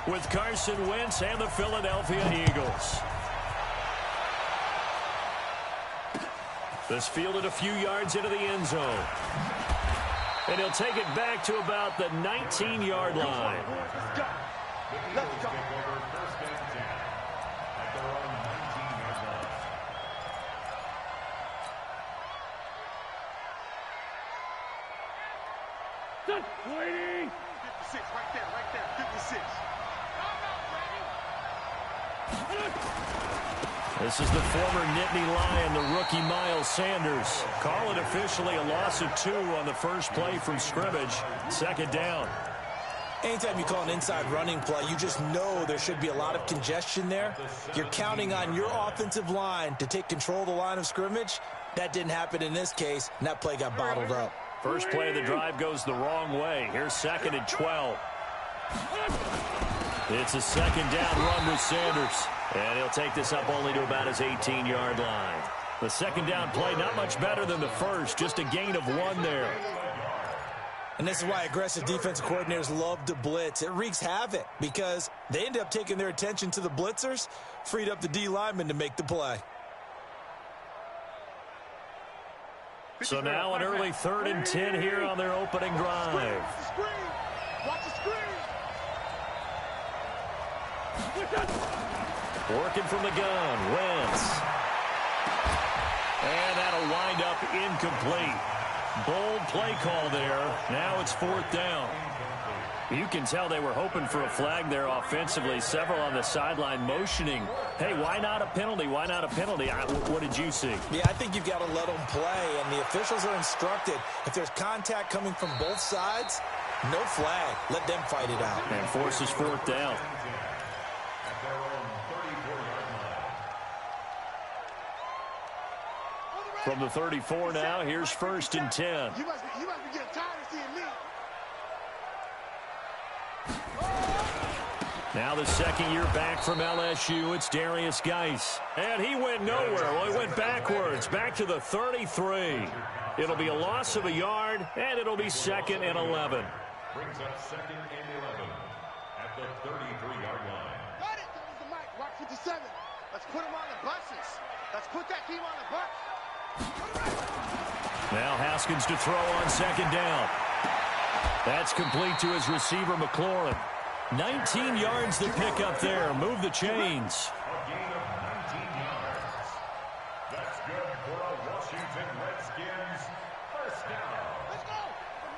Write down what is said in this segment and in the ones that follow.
with Carson Wentz and the Philadelphia Eagles. This fielded a few yards into the end zone. And he'll take it back to about the 19-yard line. Let's go. Let's go. Waiting. 56, right there, 56. This is the former Nittany Lion, the rookie Miles Sanders. Call it officially a loss of 2 on the first play from scrimmage. Second down. Anytime you call an inside running play, you just know there should be a lot of congestion there. You're counting on your offensive line to take control of the line of scrimmage. That didn't happen in this case, and that play got bottled up. First play of the drive goes the wrong way. Here's 2nd and 12. It's a second down run with Sanders. And he'll take this up only to about his 18-yard line. The second down play not much better than the first, just a gain of 1 there. And this is why aggressive defensive coordinators love to blitz. It wreaks havoc because they end up taking their attention to the blitzers, freed up the D lineman to make the play. So now an early 3rd and 10 here on their opening drive. Watch the screen. Working from the gun, Wentz. And that'll wind up incomplete. Bold play call there. Now it's 4th down. You can tell they were hoping for a flag there offensively. Several on the sideline motioning. Hey, why not a penalty? Why not a penalty? What did you see? Yeah, I think you've got to let them play, and the officials are instructed. If there's contact coming from both sides, no flag. Let them fight it out. And forces 4th down. From the 34 now, here's 1st and 10. You must be getting tired of seeing me. Now the second year back from LSU, it's Darius Geis. And he went nowhere. Well, he went backwards, back to the 33. It'll be a loss of a yard, and it'll be 2nd and 11. Brings up 2nd and 11 at the 33-yard line. Got it. That was the mic. Mark 57. Let's put him on the buses. Let's put that team on the bus. Now Haskins to throw on 2nd down. That's complete to his receiver, McLaurin. 19 yards to pick up there. Move the chains. A gain of 19 yards. That's good for a Washington Redskins first down. Let's go.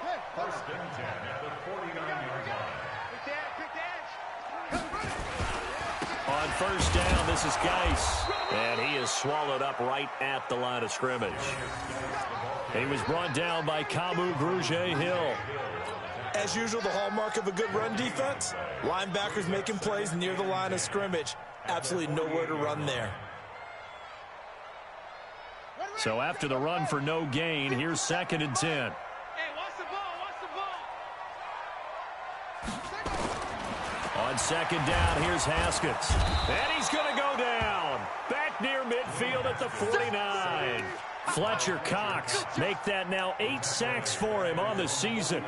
Hey, 1st and 10 at the 49-yard line. Big dash. On 1st down, this is Geis. And he is swallowed up right at the line of scrimmage. He was brought down by Kamu Grugier-Hill. As usual, the hallmark of a good run defense, linebackers making plays near the line of scrimmage. Absolutely nowhere to run there. So after the run for no gain, here's 2nd and 10. Hey, watch the ball. On 2nd down, here's Haskins. And he's going to go down. Back near midfield at the 49. Fletcher Cox make that now 8 sacks for him on the season.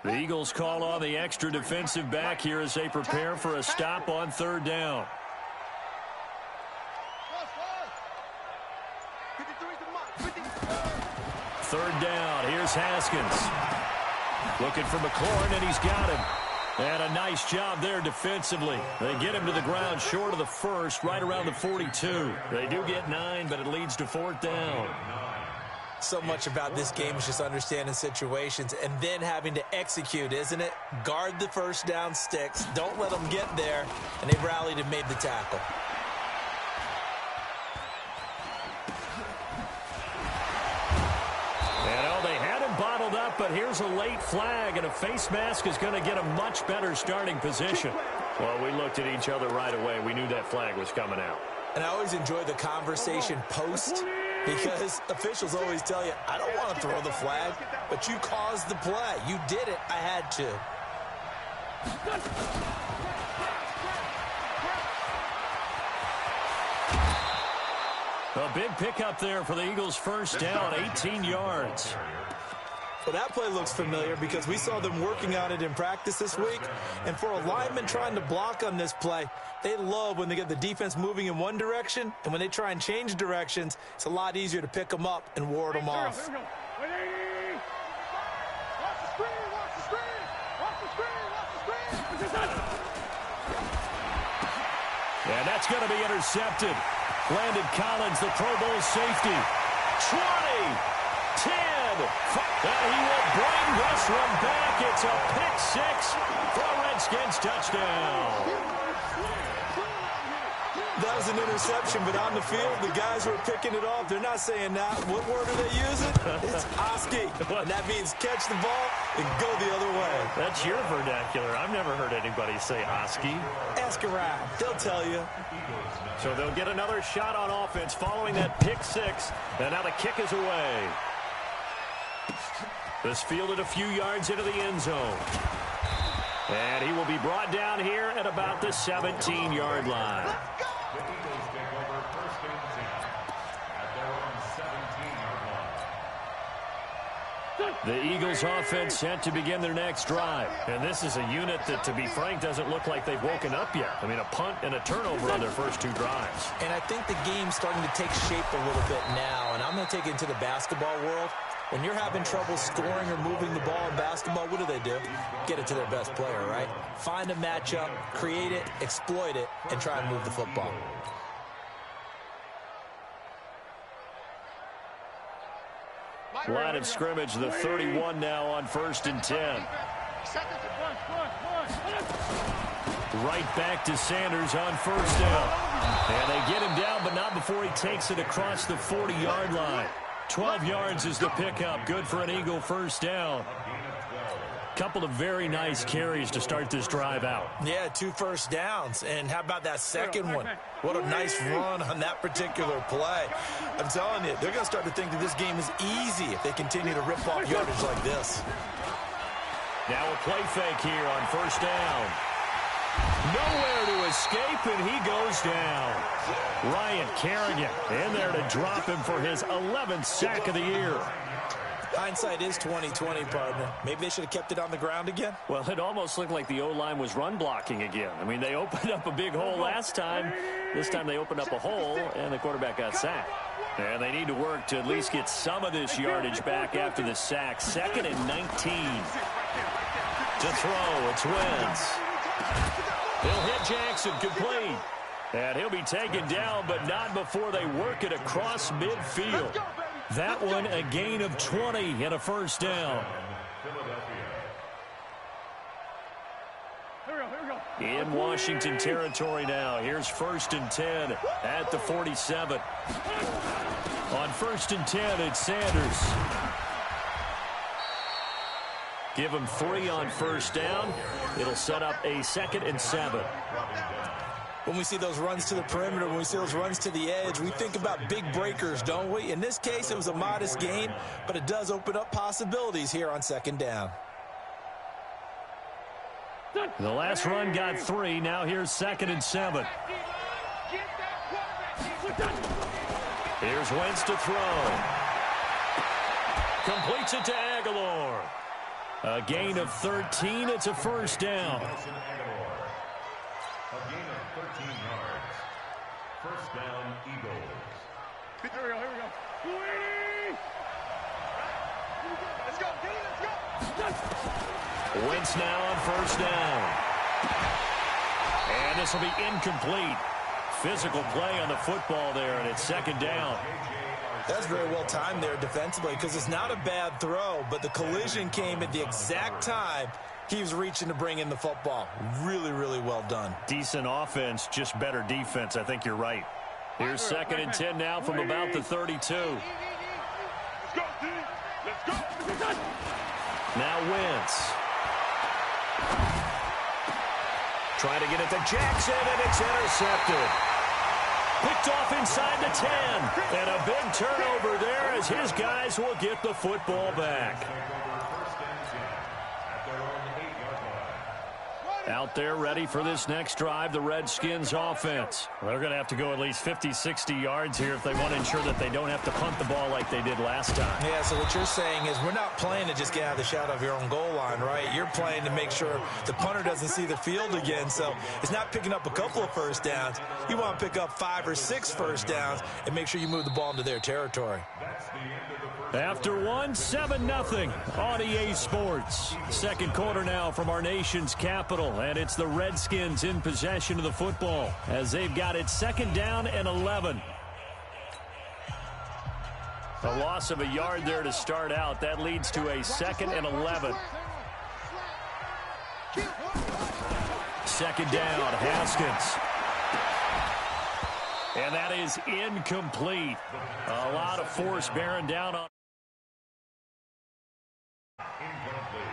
The Eagles call on the extra defensive back here as they prepare for a stop on 3rd down. Third down, here's Haskins. Looking for McLaurin, and he's got him. And a nice job there defensively. They get him to the ground short of the first, right around the 42. They do get 9, but it leads to 4th down. So much about this game is just understanding situations and then having to execute, isn't it? Guard the first down sticks. Don't let them get there. And they rallied and made the tackle. They had him bottled up, but here's a late flag, and a face mask is going to get a much better starting position. Well, we looked at each other right away. We knew that flag was coming out. And I always enjoy the conversation post, because officials always tell you, I don't want to throw the flag, but you caused the play. You did it. I had to. A big pickup there for the Eagles' first down, 18 yards. Well, that play looks familiar because we saw them working on it in practice this week. And for a lineman trying to block on this play, they love when they get the defense moving in one direction. And when they try and change directions, it's a lot easier to pick them up and ward them off. Watch the screen, watch the screen, watch the screen, watch the screen. And that's going to be intercepted. Landon Collins, the Pro Bowl safety. 20, 10, and he will bring this one back. It's a pick six for a Redskins touchdown. That was an interception, but on the field, the guys who are picking it off, they're not saying that. What word are they using? It's Oski. And that means catch the ball and go the other way. That's your vernacular. I've never heard anybody say Oski. Ask around. They'll tell you. So they'll get another shot on offense following that pick six. And now the kick is away. This fielded a few yards into the end zone. And he will be brought down here at about the 17-yard line. The Eagles take over first and 10 at their own 17-yard line. The Eagles offense set to begin their next drive. And this is a unit that, to be frank, doesn't look like they've woken up yet. I mean, a punt and a turnover on their first two drives. And I think the game's starting to take shape a little bit now. And I'm going to take it into the basketball world. When you're having trouble scoring or moving the ball in basketball, what do? Get it to their best player, right? Find a matchup, create it, exploit it, and try and move the football. Line of scrimmage, the 31 now on first and 10. Right back to Sanders on first down. And they get him down, but not before he takes it across the 40-yard line. 12 yards is the pickup. Good for an Eagle first down. Couple of very nice carries to start this drive out. Yeah, 2 first downs. And how about that second one? What a nice run on that particular play. I'm telling you, they're going to start to think that this game is easy if they continue to rip off yardage like this. Now a play fake here on first down. Nowhere to escape, and he goes down. Ryan Kerrigan in there to drop him for his 11th sack of the year. Hindsight is 20/20, partner. Maybe they should have kept it on the ground again. Well, it almost looked like the O-line was run blocking again. I mean, they opened up a big hole last time. This time they opened up a hole, and the quarterback got sacked. And they need to work to at least get some of this yardage back after the sack. 2nd and 19. To throw, it's Wentz. He'll hit Jackson, complete. And he'll be taken down, but not before they work it across midfield. That one, a gain of 20 and a first down. In Washington territory now. Here's first and 10 at the 47. On first and 10, it's Sanders. Give him 3 on first down. It'll set up a 2nd and 7. When we see those runs to the perimeter, when we see those runs to the edge, we think about big breakers, don't we? In this case, it was a modest gain, but it does open up possibilities here on 2nd down. The last run got 3. Now here's 2nd and 7. Here's Wentz to throw. Completes it to Aguilar. A gain of 13. It's a first down. A gain of 13 yards. First down, Eagles. Here we go. Let's go, let's go. Wentz now on first down. And this will be incomplete. Physical play on the football there, and it's 2nd down. That's very well timed there defensively because it's not a bad throw, but the collision came at the exact time he was reaching to bring in the football. Really, really well done. Decent offense, just better defense. I think you're right. Here's 2nd and 10 now from about the 32. Let's go, team. Let's go. Now Wentz. Trying to get it to Jackson, and it's intercepted. Picked off inside the 10. And a big turnover there as his guys will get the football back. Out there ready for this next drive, the Redskins offense. They're going to have to go at least 50, 60 yards here if they want to ensure that they don't have to punt the ball like they did last time. Yeah, so what you're saying is we're not playing to just get out of the shadow of your own goal line, right? You're playing to make sure the punter doesn't see the field again. So it's not picking up a couple of first downs. You want to pick up 5 or 6 first downs and make sure you move the ball into their territory. After one, 7-0 on EA Sports. Second quarter now from our nation's capital, and it's the Redskins in possession of the football as they've got it 2nd down and 11. A loss of a yard there to start out. That leads to a 2nd and 11. 2nd down, Haskins. And that is incomplete. A lot of force bearing down on.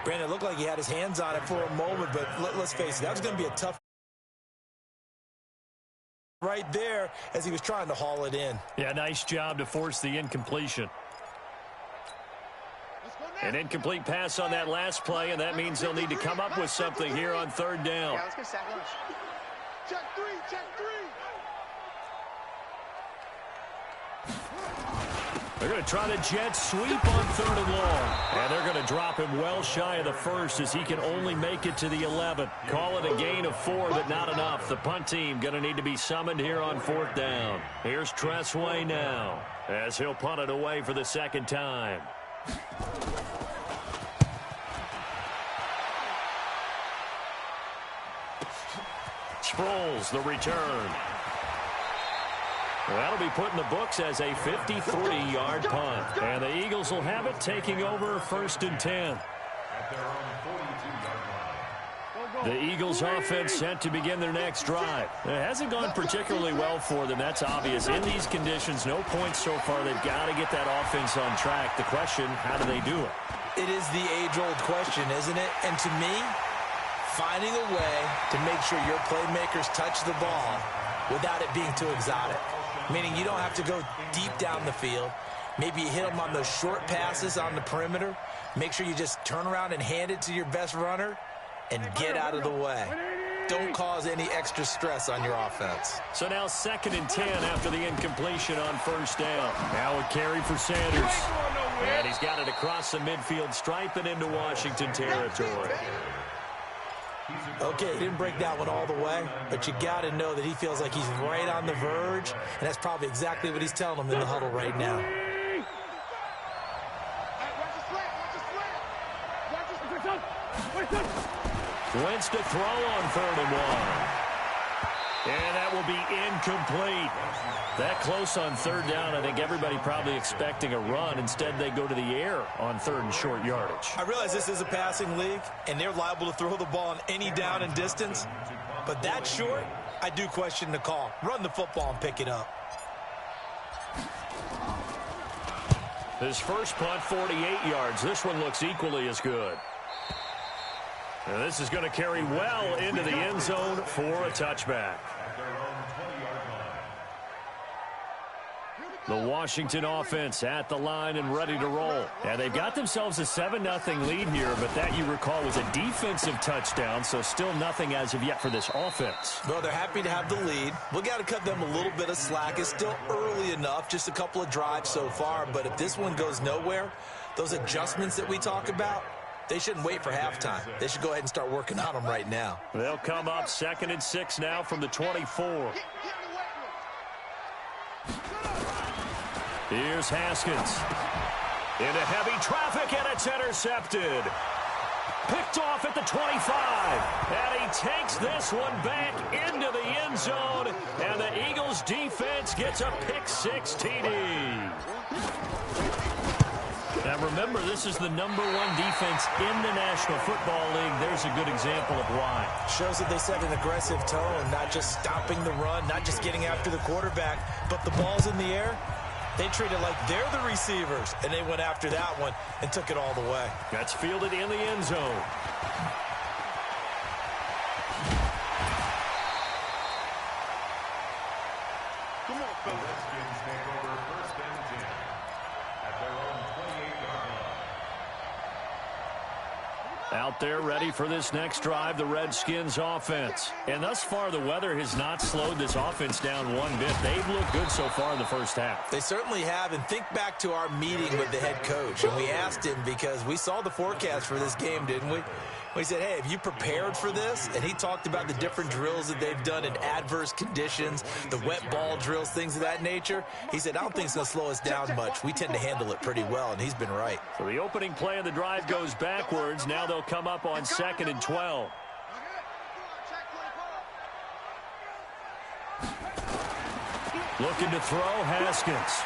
Brandon, it looked like he had his hands on it for a moment, but let's face it, that was going to be a tough right there as he was trying to haul it in. Yeah, nice job to force the incompletion. An incomplete pass on that last play, and that means they'll need to come up with something here on 3rd down. Yeah, let's get sack lunch. Check 3, check 3. They're going to try the jet sweep on 3rd and long. And they're going to drop him well shy of the 1st as he can only make it to the 11. Call it a gain of 4, but not enough. The punt team going to need to be summoned here on 4th down. Here's Tressway now as he'll punt it away for the 2nd time. Sproles, the return. That'll be put in the books as a 53-yard punt. And the Eagles will have it, taking over 1st and 10. The Eagles offense set to begin their next drive. It hasn't gone particularly well for them. That's obvious. In these conditions, no points so far. They've got to get that offense on track. The question, how do they do it? It is the age-old question, isn't it? And to me, finding a way to make sure your playmakers touch the ball without it being too exotic. Meaning you don't have to go deep down the field. Maybe you hit them on those short passes on the perimeter. Make sure you just turn around and hand it to your best runner and get out of the way. Don't cause any extra stress on your offense. So now 2nd and 10 after the incompletion on 1st down. Now a carry for Sanders. And he's got it across the midfield stripe and into Washington territory. Okay, he didn't break that one all the way, but you got to know that he feels like he's right on the verge, and that's probably exactly what he's telling them in the huddle right now. Wentz to throw on 3rd and 1. And that will be incomplete. That close on 3rd down, I think everybody probably expecting a run. Instead, they go to the air on 3rd and short yardage. I realize this is a passing league, and they're liable to throw the ball on any down and distance. But that short, I do question the call. Run the football and pick it up. His first punt, 48 yards. This one looks equally as good. And this is going to carry well into the end zone for a touchback. The Washington offense at the line and ready to roll. And they've got themselves a 7-0 lead here, but that, you recall, was a defensive touchdown, so still nothing as of yet for this offense. Well, they're happy to have the lead. We got to cut them a little bit of slack. It's still early enough, just a couple of drives so far, but if this one goes nowhere, those adjustments that we talk about, they shouldn't wait for halftime. They should go ahead and start working on them right now. They'll come up 2nd and 6 now from the 24. Here's Haskins. Into heavy traffic, and it's intercepted. Picked off at the 25. And he takes this one back into the end zone. And the Eagles defense gets a pick-6 TD. Now remember, this is the #1 defense in the National Football League. There's a good example of why. Shows that they set an aggressive tone, not just stopping the run, not just getting after the quarterback, but the ball's in the air. They treat it like they're the receivers, and they went after that one and took it all the way. That's fielded in the end zone. Come on, fellas. Redskins take over 1st and 10 at their own 28-yard line. Out out there ready for this next drive, the Redskins offense. And thus far, the weather has not slowed this offense down one bit. They've looked good so far in the first half. They certainly have. And think back to our meeting with the head coach. And we asked him because we saw the forecast for this game, didn't we? We said, hey, have you prepared for this? And he talked about the different drills that they've done in adverse conditions, the wet ball drills, things of that nature. He said, I don't think it's going to slow us down much. We tend to handle it pretty well, and he's been right. So the opening play of the drive goes backwards. Now they'll come up on 2nd and 12. Looking to throw, Haskins.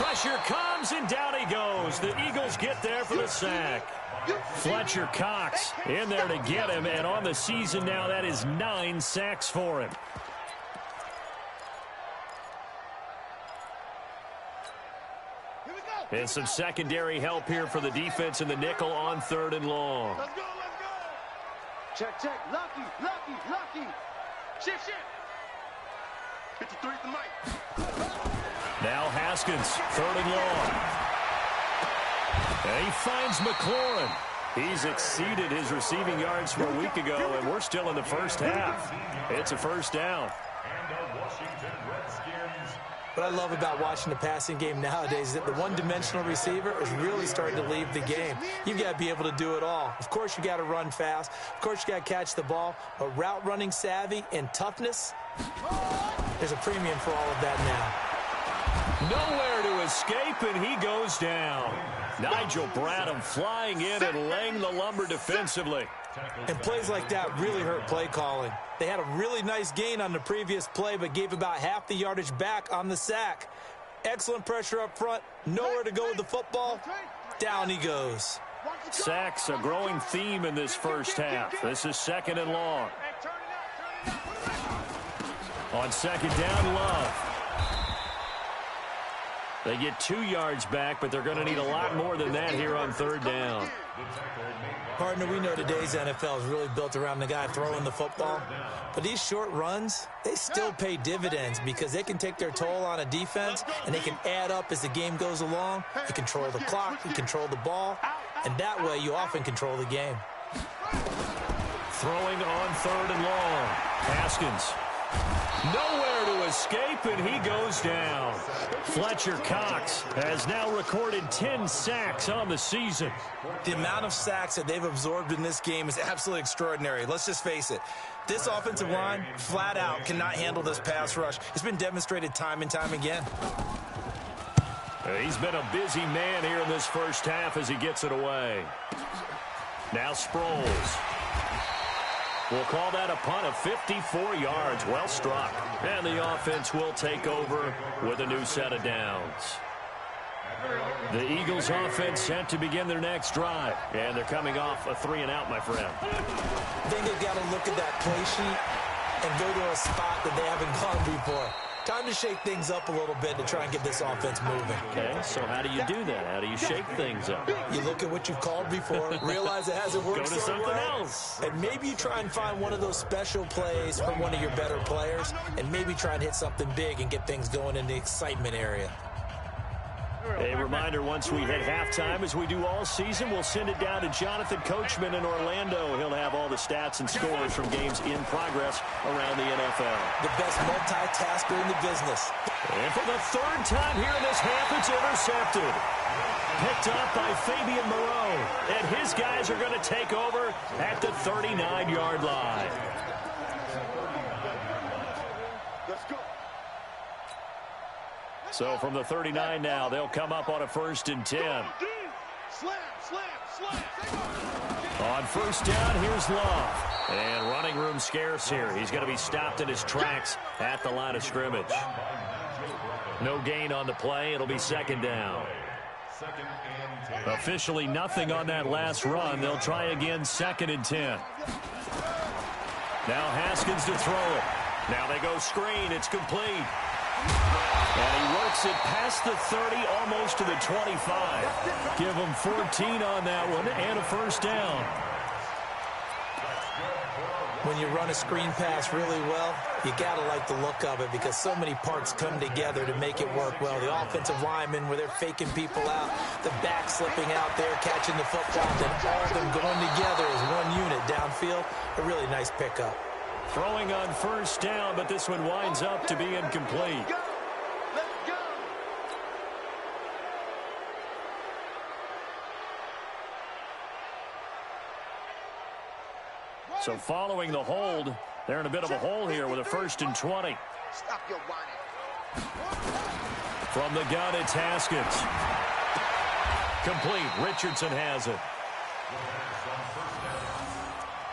Pressure comes, and down he goes. The Eagles get there for the sack. Fletcher Cox in there to get him, and on the season now, that is 9 sacks for him. And some secondary help here for the defense in the nickel on 3rd and long. Let's go, let's go. Check, check. Lucky, lucky, lucky. Shift, shift. 53 at the mic. Now Haskins, 3rd and long. And he finds McLaurin. He's exceeded his receiving yards from a week ago, and we're still in the first half. It's a first down. And the Washington Redskins. What I love about watching the passing game nowadays is that the one-dimensional receiver is really starting to leave the game. You've got to be able to do it all. Of course, you got to run fast. Of course, you got to catch the ball. But route running savvy and toughness, there's a premium for all of that now. Nowhere to escape, and he goes down. Nigel Bradham flying in and laying the lumber defensively. And plays like that really hurt play calling. They had a really nice gain on the previous play, but gave about half the yardage back on the sack. Excellent pressure up front. Nowhere to go with the football. Down he goes. Sacks, a growing theme in this first half. This is 2nd and long. On 2nd down, Love. They get 2 yards back, but they're going to need a lot more than that here on 3rd down. Partner, we know today's NFL is really built around the guy throwing the football. But these short runs, they still pay dividends because they can take their toll on a defense, and they can add up as the game goes along. You control the clock, you control the ball, and that way you often control the game. Throwing on 3rd and long. Haskins. Nowhere to escape, and he goes down. Fletcher Cox has now recorded 10 sacks on the season. The amount of sacks that they've absorbed in this game is absolutely extraordinary. Let's just face it. This offensive line, flat out, cannot handle this pass rush. It's been demonstrated time and time again. He's been a busy man here in this first half as he gets it away. Now Sproles. We'll call that a punt of 54 yards. Well struck. And the offense will take over with a new set of downs. The Eagles offense set to begin their next drive. And they're coming off a 3-and-out, my friend. I think they've got to look at that play sheet and go to a spot that they haven't gone before. Time to shake things up a little bit to try and get this offense moving. Okay, so how do you do that? How do you shake things up? You look at what you've called before, realize it hasn't worked Go to so something well, else. and maybe you try and find one of those special plays from one of your better players, and maybe try and hit something big and get things going in the excitement area. A reminder, once we hit halftime, as we do all season, we'll send it down to Jonathan Coachman in Orlando. He'll have all the stats and scores from games in progress around the NFL. The best multitasker in the business. And for the 3rd time here in this half, it's intercepted. Picked up by Fabian Moreau. And his guys are going to take over at the 39-yard line. Let's go. So from the 39 now, they'll come up on a 1st and 10. Slam, slam, slam. On 1st down, here's Love. And running room scarce here. He's going to be stopped in his tracks at the line of scrimmage. No gain on the play. It'll be 2nd down. Officially nothing on that last run. They'll try again 2nd and 10. Now Haskins to throw it. Now they go screen. It's complete. And he works it past the 30, almost to the 25. Give him 14 on that one and a 1st down. When you run a screen pass really well, you got to like the look of it because so many parts come together to make it work well. The offensive linemen, where they're faking people out, the back slipping out there, catching the football, then all of them going together as one unit downfield. A really nice pickup. Throwing on first down, but this one winds up to be incomplete. So following the hold, they're in a bit of a hole here with a 1st and 20. Stop your whining. From the gun, it's Haskins. Complete. Richardson has it.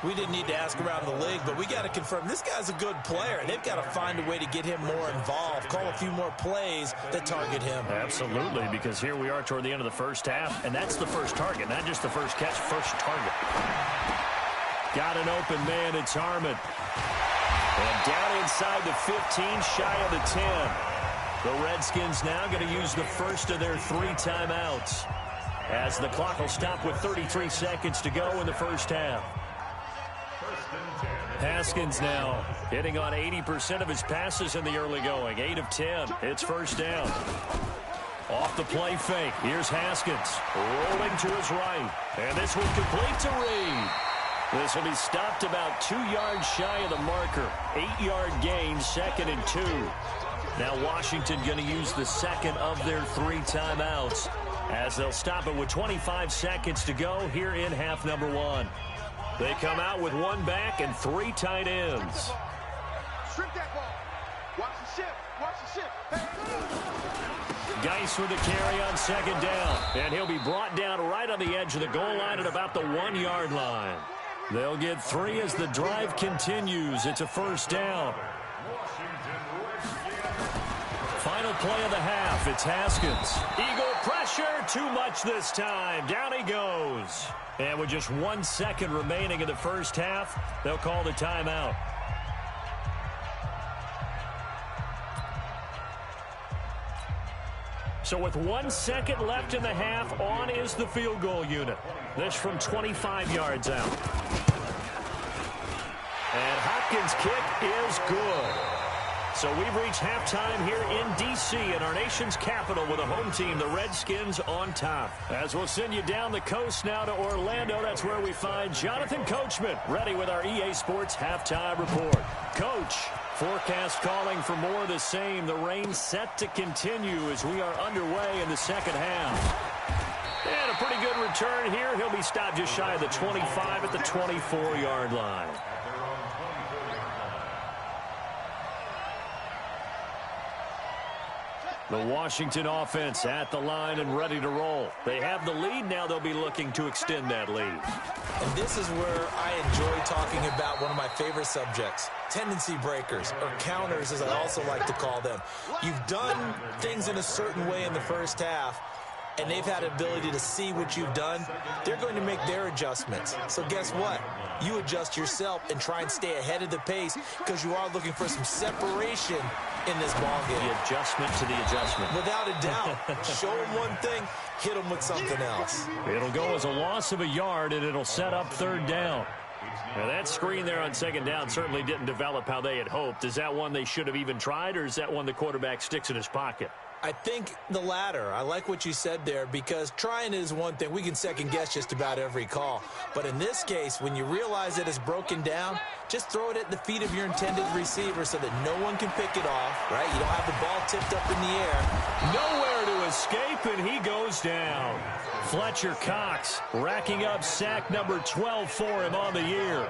We didn't need to ask around the league, but we got to confirm this guy's a good player. They've got to find a way to get him more involved, call a few more plays that target him. Absolutely, because here we are toward the end of the first half, and that's the first target, not just the first catch, first target. Got an open man, it's Harmon. And down inside the 15, shy of the 10. The Redskins now going to use the first of their 3 timeouts, as the clock will stop with 33 seconds to go in the first half. Haskins now hitting on 80% of his passes in the early going. 8 of 10. It's first down. Off the play fake. Here's Haskins rolling to his right. And this one complete to Reed. This will be stopped about 2 yards shy of the marker. 8-yard gain, 2nd and 2. Now Washington going to use the second of their 3 timeouts, as they'll stop it with 25 seconds to go here in half number 1. They come out with 1 back and 3 tight ends. Strip that ball. Watch the shift. Watch the shift. Geis with the carry on 2nd down. And he'll be brought down right on the edge of the goal line at about the 1-yard line. They'll get 3 as the drive continues. It's a first down. Final play of the half. It's Haskins. Eagle pressure. Too much this time. Down he goes. And with just 1 second remaining in the first half, they'll call the timeout. So with 1 second left in the half, on is the field goal unit. This from 25 yards out. And Hopkins' kick is good. So we've reached halftime here in D.C. in our nation's capital with a home team, the Redskins, on top. As we'll send you down the coast now to Orlando, that's where we find Jonathan Coachman ready with our EA Sports halftime report. Coach, forecast calling for more of the same. The rain set to continue as we are underway in the second half. And a pretty good return here. He'll be stopped just shy of the 25 at the 24-yard line. The Washington offense at the line and ready to roll. They have the lead now. They'll be looking to extend that lead. And this is where I enjoy talking about one of my favorite subjects, tendency breakers, or counters as I also like to call them. You've done things in a certain way in the first half, and they've had the ability to see what you've done. They're going to make their adjustments. So guess what? You adjust yourself and try and stay ahead of the pace because you are looking for some separation in this ball game. The adjustment to the adjustment. Without a doubt. Show them one thing, hit them with something else. It'll go as a loss of a yard, and it'll set up 3rd down. Now that screen there on 2nd down certainly didn't develop how they had hoped. Is that one they should have even tried, or is that one the quarterback sticks in his pocket? I think the latter. I like what you said there because trying is one thing. We can second guess just about every call. But in this case, when you realize that it's broken down, just throw it at the feet of your intended receiver so that no one can pick it off, right? You don't have the ball tipped up in the air. Nowhere to escape, and he goes down. Fletcher Cox racking up sack number 12 for him on the year.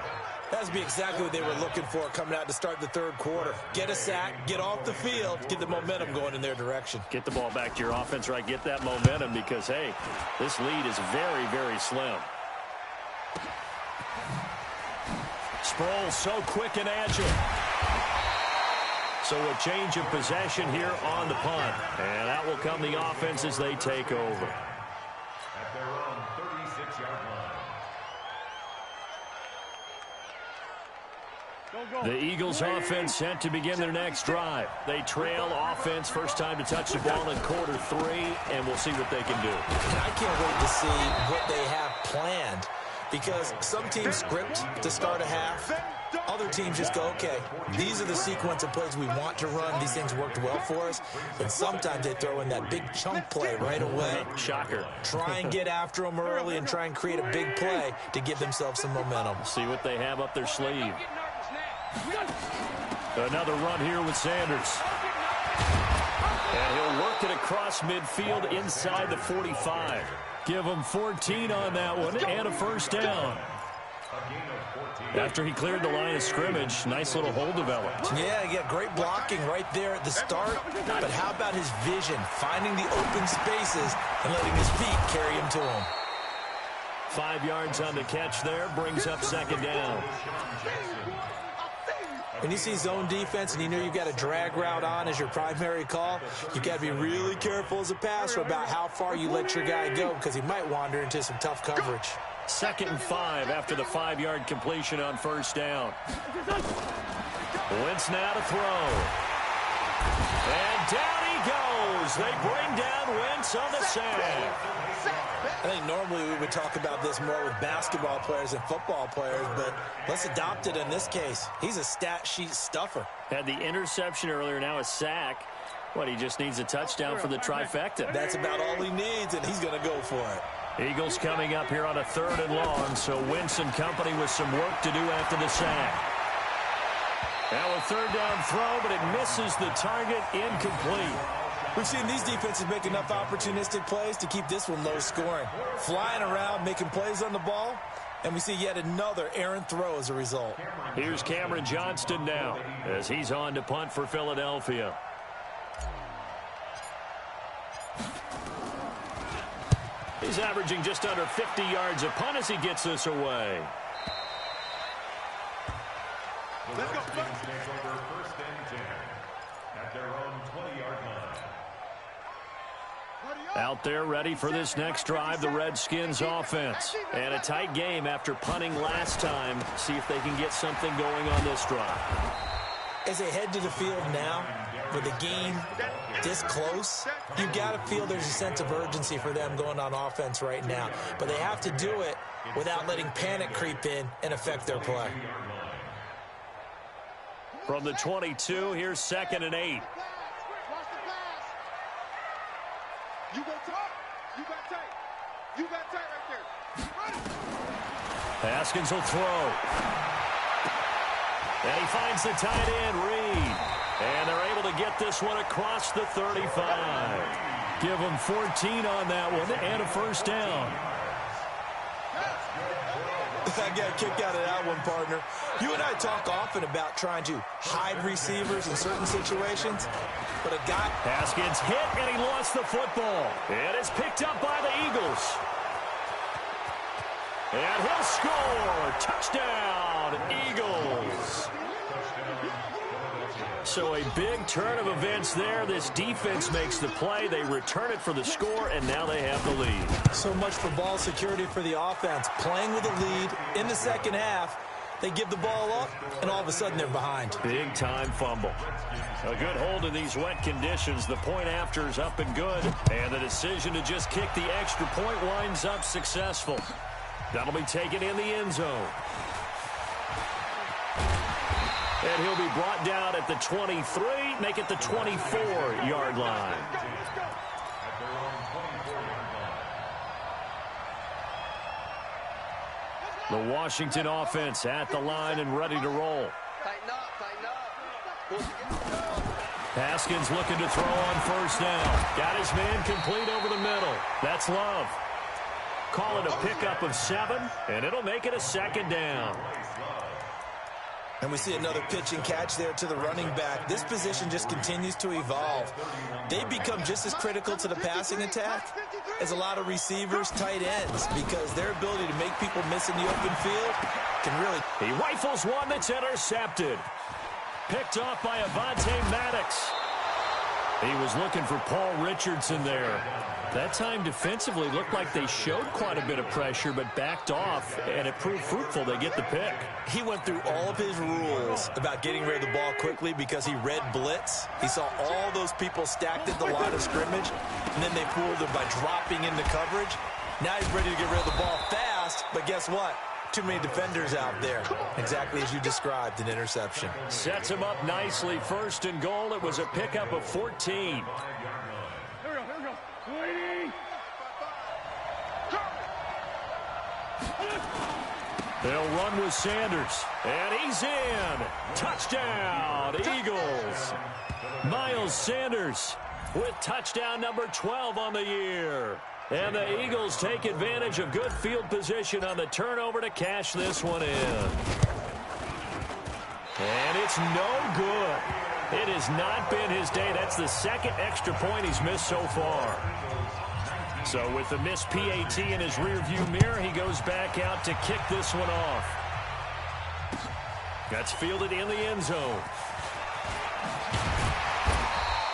That would be exactly what they were looking for coming out to start the 3rd quarter. Get a sack, get off the field, get the momentum going in their direction. Get the ball back to your offense, right? Get that momentum because, hey, this lead is very, very slim. Sproles so quick and agile. So a change of possession here on the punt. And out will come the offense as they take over. At their own 36-yard line. The Eagles offense set to begin their next drive. They trail offense, first time to touch the ball in quarter 3, and we'll see what they can do. And I can't wait to see what they have planned because some teams script to start a half. Other other teams just go, okay, these are the sequence of plays we want to run. These things worked well for us. And sometimes they throw in that big chunk play right away. Shocker. Try and get after them early and try and create a big play to give themselves some momentum. See what they have up their sleeve. Another run here with Sanders. And he'll work it across midfield inside the 45. Give him 14 on that one and a first down. After he cleared the line of scrimmage, nice little hole developed. Yeah, great blocking right there at the start. But how about his vision, finding the open spaces and letting his feet carry him to him? 5 yards on the catch there, brings up second down. When you see zone defense and you know you've got a drag route on as your primary call, you've got to be really careful as a passer about how far you let your guy go because he might wander into some tough coverage. 2nd and 5 after the 5-yard completion on first down. Wentz now to throw. And down he goes. They bring down Wentz on the sack. I think normally we would talk about this more with basketball players and football players, but let's adopt it in this case. He's a stat sheet stuffer. Had the interception earlier, now a sack. What, he just needs a touchdown for the trifecta. That's about all he needs, and he's going to go for it. Eagles coming up here on a 3rd and long, so Wentz and company with some work to do after the sack. Now a 3rd down throw, but it misses the target, incomplete. We've seen these defenses make enough opportunistic plays to keep this one low scoring. Flying around, making plays on the ball, and we see yet another errant throw as a result. Here's Cameron Johnston now as he's on to punt for Philadelphia. He's averaging just under 50 yards a punt as he gets this away. Let's go. Takes over 1st and 10 at their own 20-yard line. Out there ready for this next drive, the Redskins offense. And a tight game after punting last time. See if they can get something going on this drive. As they head to the field now, with the game this close, you've got to feel there's a sense of urgency for them going on offense right now. But they have to do it without letting panic creep in and affect their play. From the 22, here's 2nd and 8. You go top. You got tight. You got tight right there. Haskins will throw. And he finds the tight end, Reed. And they're able to get this one across the 35. Give them 14 on that one and a first down. I got a kick out of that one, partner. You and I talk often about trying to hide receivers in certain situations, but a guy... Haskins hit, and he lost the football. And it's picked up by the Eagles. And he'll score. Touchdown, Eagles. So a big turn of events there. This defense makes the play. They return it for the score, and now they have the lead. So much for ball security for the offense. Playing with a lead in the second half. They give the ball up, and all of a sudden they're behind. Big-time fumble. A good hold in these wet conditions. The point after is up and good. And the decision to just kick the extra point winds up successful. That'll be taken in the end zone. And he'll be brought down at the 23, make it the 24-yard line. The Washington offense at the line and ready to roll. Tighten up. Haskins looking to throw on first down. Got his man complete over the middle. That's Love. Call it a pickup of 7, and it'll make it a 2nd down. And we see another pitch and catch there to the running back. This position just continues to evolve. They become just as critical to the passing attack as a lot of receivers, tight ends, because their ability to make people miss in the open field can really... He rifles one that's intercepted. Picked off by Avonte Maddox. He was looking for Paul Richardson there. That time defensively looked like they showed quite a bit of pressure but backed off, and it proved fruitful. They get the pick. He went through all of his rules about getting rid of the ball quickly because he read blitz. He saw all those people stacked at the line of scrimmage, and then they fooled him by dropping into coverage. Now he's ready to get rid of the ball fast, but guess what? Too many defenders out there. Exactly as you described, an interception. Sets him up nicely. First and goal. It was a pickup of 14. They'll run with Sanders. And he's in. Touchdown, Eagles. Miles Sanders with touchdown number 12 on the year. And the Eagles take advantage of good field position on the turnover to cash this one in. And it's no good. It has not been his day. That's the second extra point he's missed so far. So with the missed PAT in his rearview mirror, he goes back out to kick this one off. That's fielded in the end zone.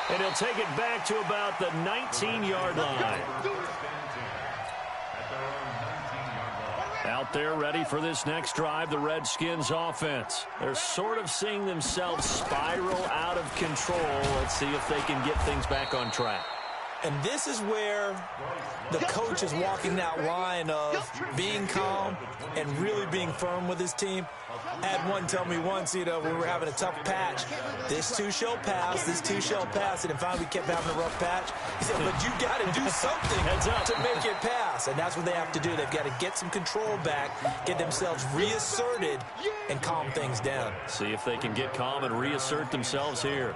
And he'll take it back to about the 19-yard line. Out there ready for this next drive, the Redskins offense. They're sort of seeing themselves spiral out of control. Let's see if they can get things back on track. And this is where the coach is walking that line of being calm and really being firm with his team. I had one tell me once, when we were having a tough patch, this too shall pass, this too shall pass. And then finally we kept having a rough patch. He said, but you got to do something to make it pass. And that's what they have to do. They've got to get some control back, get themselves reasserted, and calm things down. See if they can get calm and reassert themselves here.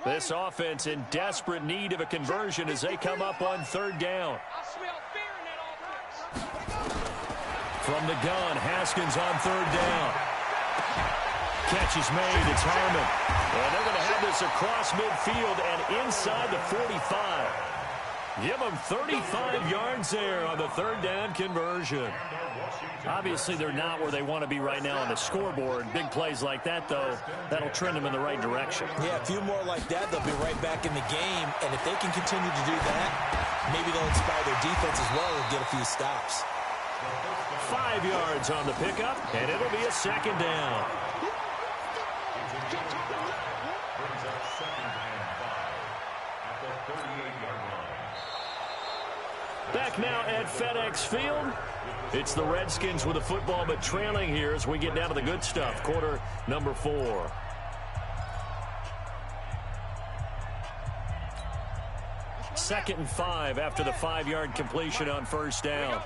This offense in desperate need of a conversion as they come up on third down. From the gun, Haskins on third down. Catch is made. It's Harmon. And they're going to have this across midfield and inside the 45. Give them 35 yards there on the third down conversion. Obviously, they're not where they want to be right now on the scoreboard. Big plays like that, though, that'll trend them in the right direction. Yeah, a few more like that, they'll be right back in the game. And if they can continue to do that, maybe they'll inspire their defense as well and get a few stops. 5 yards on the pickup, and it'll be a second down. Back now at FedEx Field. It's the Redskins with the football, but trailing here as we get down to the good stuff. Quarter number 4. Second and 5 after the 5-yard completion on first down.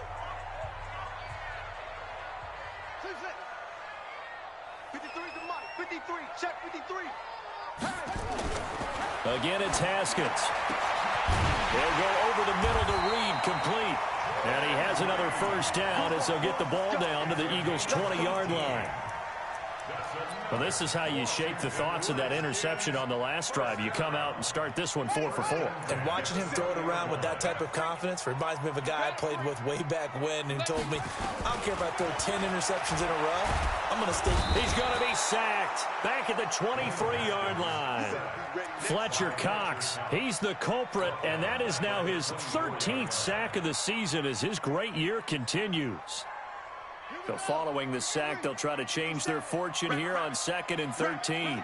53 to Mike. 53. Check 53. Again, it's Haskins. They'll go over the middle to Reed, complete. And he has another first down as they'll get the ball down to the Eagles' 20-yard line. Well, this is how you shape the thoughts of that interception on the last drive. You come out and start this one 4 for 4. And watching him throw it around with that type of confidence reminds me of a guy I played with way back when who told me, I don't care if I throw 10 interceptions in a row, I'm going to stay. He's going to be sacked back at the 23-yard line. Fletcher Cox, he's the culprit, and that is now his 13th sack of the season as his great year continues. So following the sack, they'll try to change their fortune here on 2nd and 13.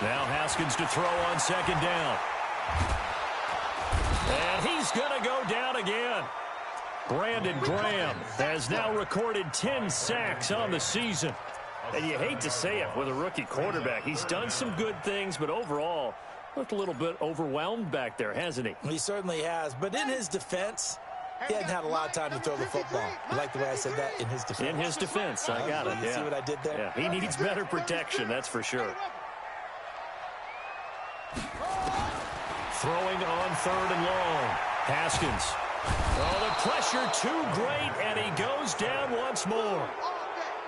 Now Haskins to throw on second down. And he's going to go down again. Brandon Graham has now recorded 10 sacks on the season. And you hate to say it with a rookie quarterback. He's done some good things, but overall, looked a little bit overwhelmed back there, hasn't he? He certainly has. But in his defense, he hadn't had a lot of time to throw the football. You like the way I said that? In his defense. In his defense, I got it. You see what I did there? Yeah, he needs better protection, that's for sure. Throwing on 3rd and long. Haskins. Oh, the pressure too great, and he goes down once more.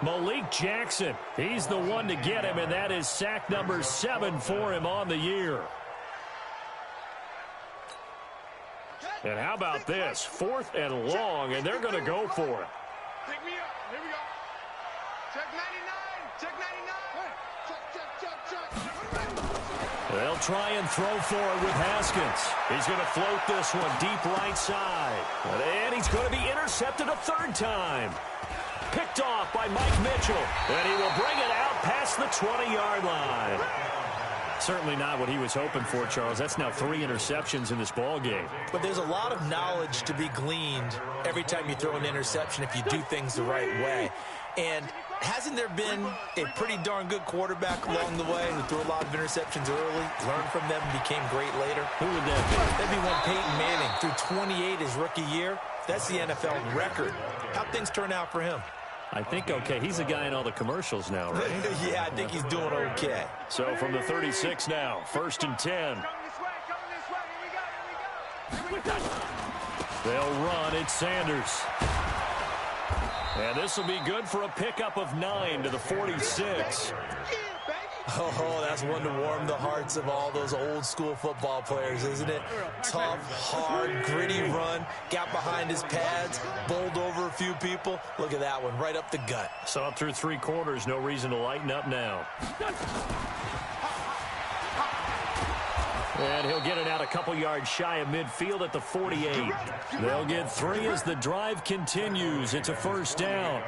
Malik Jackson, he's the one to get him, and that is sack number 7 for him on the year. And how about this? 4th and long, and they're going to go for it. Check 99. Check 99. Check. They'll try and throw for it with Haskins. He's going to float this one deep right side. And he's going to be intercepted a third time. Picked off by Mike Mitchell. And he will bring it out past the 20-yard line. Certainly not what he was hoping for, Charles. That's now 3 interceptions in this ball game. But there's a lot of knowledge to be gleaned every time you throw an interception if you do things the right way. And hasn't there been a pretty darn good quarterback along the way who threw a lot of interceptions early, learned from them, and became great later? Who would that be? That'd be one Peyton Manning. Threw 28 his rookie year. That's the NFL record. How'd things turn out for him? I think okay. He's the guy in all the commercials now, right? Yeah, I think he's doing okay. So from the 36 now, 1st and 10. They'll run. It's Sanders. And this will be good for a pickup of 9 to the 46. Oh, that's one to warm the hearts of all those old school football players, isn't it? Tough, hard, gritty run, got behind his pads, bowled over a few people. Look at that one, right up the gut. Saw it through 3 quarters, no reason to lighten up now. And he'll get it out a couple yards shy of midfield at the 48. They'll get 3 as the drive continues. It's a 1st down.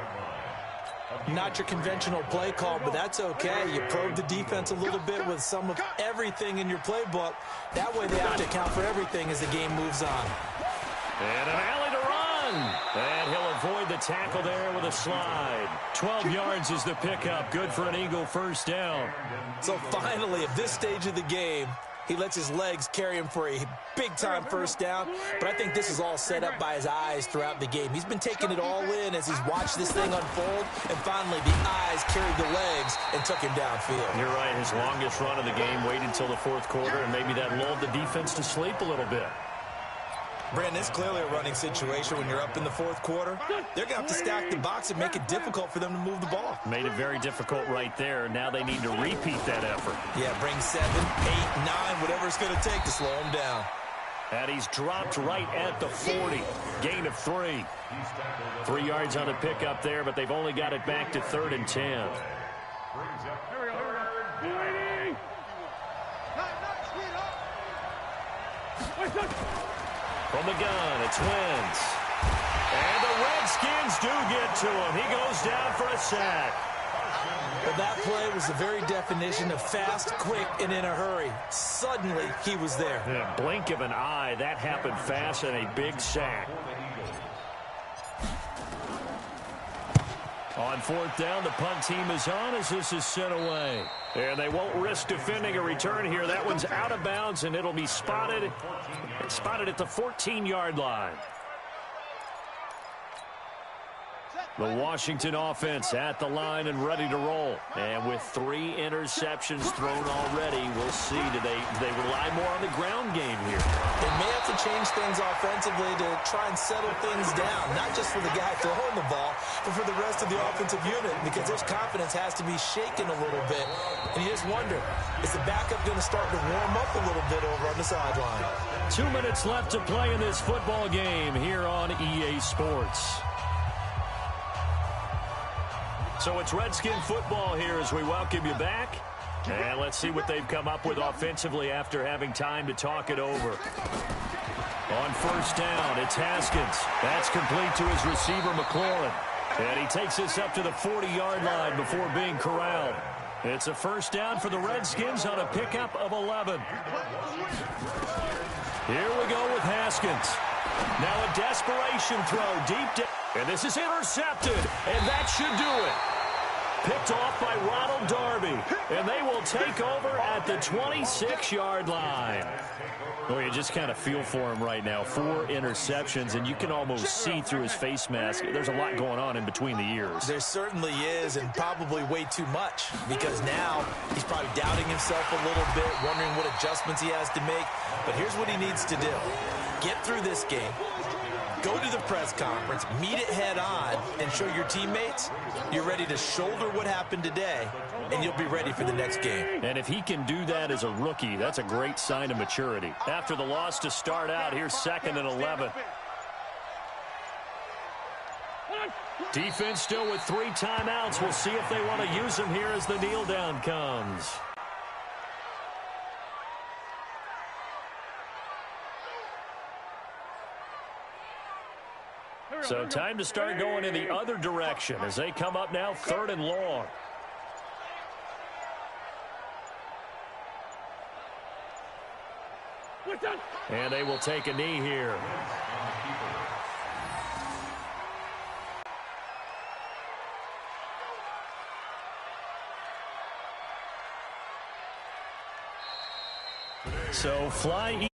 Not your conventional play call, but that's okay. You probe the defense a little bit with some of everything in your playbook. That way they have to account for everything as the game moves on. And an alley to run. And he'll avoid the tackle there with a slide. 12 yards is the pickup. Good for an Eagle 1st down. So finally, at this stage of the game, he lets his legs carry him for a big-time 1st down, but I think this is all set up by his eyes throughout the game. He's been taking it all in as he's watched this thing unfold, and finally the eyes carried the legs and took him downfield. You're right. His longest run of the game waited until the 4th quarter, and maybe that lulled the defense to sleep a little bit. Brandon, it's clearly a running situation when you're up in the 4th quarter. They're going to have to stack the box and make it difficult for them to move the ball. Made it very difficult right there. Now they need to repeat that effort. Yeah, bring 7, 8, 9, whatever it's going to take to slow him down. And he's dropped right at the 40. Gain of 3. 3 yards on the pickup there, but they've only got it back to 3rd and 10. From the gun, it's Wentz. And the Redskins do get to him. He goes down for a sack. Well, that play was the very definition of fast, quick, and in a hurry. Suddenly, he was there. In a blink of an eye, that happened fast and a big sack. On 4th down, the punt team is on as this is sent away. And they won't risk defending a return here. That one's out of bounds, and it'll be spotted at the 14-yard line. The Washington offense at the line and ready to roll. And with 3 interceptions thrown already, we'll see. Do they rely more on the ground game here? They may have to change things offensively to try and settle things down, not just for the guy throwing the ball, but for the rest of the offensive unit, because their confidence has to be shaken a little bit. And you just wonder, is the backup going to start to warm up a little bit over on the sideline? 2 minutes left to play in this football game here on EA Sports. So it's Redskin football here as we welcome you back. And let's see what they've come up with offensively after having time to talk it over. On 1st down, it's Haskins. That's complete to his receiver, McLaurin. And he takes this up to the 40-yard line before being corralled. It's a 1st down for the Redskins on a pickup of 11. Here we go with Haskins. Now a desperation throw deep down. And this is intercepted, and that should do it. Picked off by Ronald Darby, and they will take over at the 26-yard line. Well, you just kind of feel for him right now. 4 interceptions, and you can almost see through his face mask. There's a lot going on in between the ears. There certainly is, and probably way too much, because now he's probably doubting himself a little bit, wondering what adjustments he has to make. But here's what he needs to do. Get through this game. Go to the press conference, meet it head on, and show your teammates you're ready to shoulder what happened today, and you'll be ready for the next game. And if he can do that as a rookie, that's a great sign of maturity. After the loss to start out, here's 2nd and 11. Defense still with 3 timeouts. We'll see if they want to use them here as the kneel down comes. So time to start going in the other direction as they come up now 3rd and long. And they will take a knee here. So fly